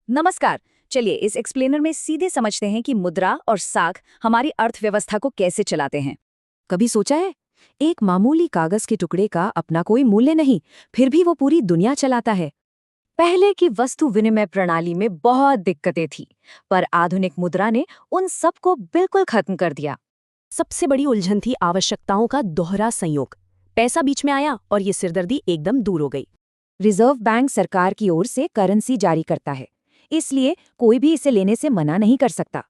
नमस्कार। चलिए इस एक्सप्लेनर में सीधे समझते हैं कि मुद्रा और साख हमारी अर्थव्यवस्था को कैसे चलाते हैं। कभी सोचा है, एक मामूली कागज के टुकड़े का अपना कोई मूल्य नहीं, फिर भी वो पूरी दुनिया चलाता है। पहले की वस्तु विनिमय प्रणाली में बहुत दिक्कतें थी, पर आधुनिक मुद्रा ने उन सबको बिल्कुल खत्म कर दिया। सबसे बड़ी उलझन थी आवश्यकताओं का दोहरा संयोग। पैसा बीच में आया और ये सिरदर्दी एकदम दूर हो गई। रिजर्व बैंक सरकार की ओर से करेंसी जारी करता है, इसलिए कोई भी इसे लेने से मना नहीं कर सकता।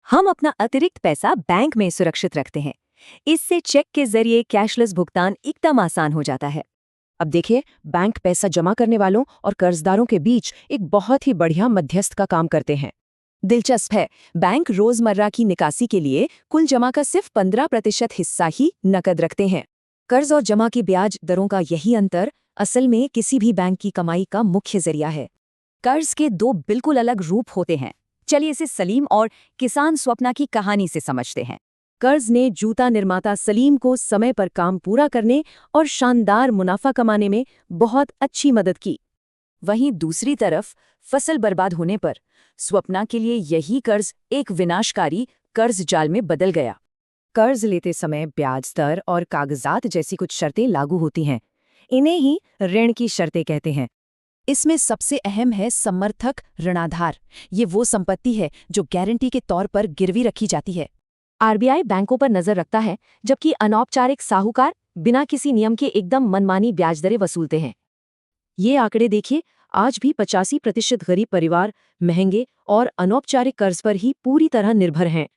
हम अपना अतिरिक्त पैसा बैंक में सुरक्षित रखते हैं। इससे चेक के जरिए कैशलेस भुगतान एकदम आसान हो जाता है। अब देखिए, बैंक पैसा जमा करने वालों और कर्जदारों के बीच एक बहुत ही बढ़िया मध्यस्थ का काम करते हैं। दिलचस्प है, बैंक रोजमर्रा की निकासी के लिए कुल जमा का सिर्फ 15% हिस्सा ही नकद रखते हैं। कर्ज और जमा की ब्याज दरों का यही अंतर असल में किसी भी बैंक की कमाई का मुख्य जरिया है। कर्ज के दो बिल्कुल अलग रूप होते हैं। चलिए इसे सलीम और किसान स्वप्ना की कहानी से समझते हैं। कर्ज ने जूता निर्माता सलीम को समय पर काम पूरा करने और शानदार मुनाफा कमाने में बहुत अच्छी मदद की। वहीं दूसरी तरफ फसल बर्बाद होने पर स्वप्ना के लिए यही कर्ज एक विनाशकारी कर्ज जाल में बदल गया। कर्ज लेते समय ब्याज दर और कागजात जैसी कुछ शर्तें लागू होती हैं। इन्हें ही ऋण की शर्तें कहते हैं। इसमें सबसे अहम है समर्थक ऋणाधार। ये वो संपत्ति है जो गारंटी के तौर पर गिरवी रखी जाती है। आरबीआई बैंकों पर नजर रखता है, जबकि अनौपचारिक साहूकार बिना किसी नियम के एकदम मनमानी ब्याज दरें वसूलते हैं। ये आंकड़े देखिए, आज भी 85% गरीब परिवार महंगे और अनौपचारिक कर्ज पर ही पूरी तरह निर्भर हैं।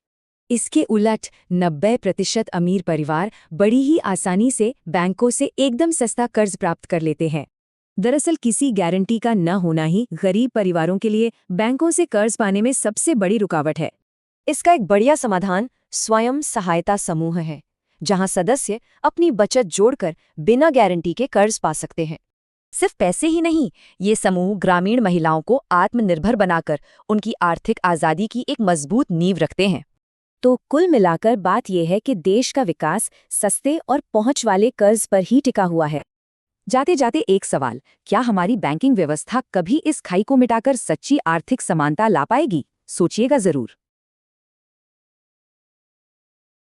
इसके उलट 90% अमीर परिवार बड़ी ही आसानी से बैंकों से एकदम सस्ता कर्ज प्राप्त कर लेते हैं। दरअसल किसी गारंटी का न होना ही गरीब परिवारों के लिए बैंकों से कर्ज पाने में सबसे बड़ी रुकावट है। इसका एक बढ़िया समाधान स्वयं सहायता समूह है, जहां सदस्य अपनी बचत जोड़कर बिना गारंटी के कर्ज पा सकते हैं। सिर्फ पैसे ही नहीं, ये समूह ग्रामीण महिलाओं को आत्मनिर्भर बनाकर उनकी आर्थिक आज़ादी की एक मजबूत नींव रखते हैं। तो कुल मिलाकर बात यह है कि देश का विकास सस्ते और पहुंच वाले कर्ज पर ही टिका हुआ है। जाते जाते एक सवाल, क्या हमारी बैंकिंग व्यवस्था कभी इस खाई को मिटाकर सच्ची आर्थिक समानता ला पाएगी? सोचिएगा जरूर।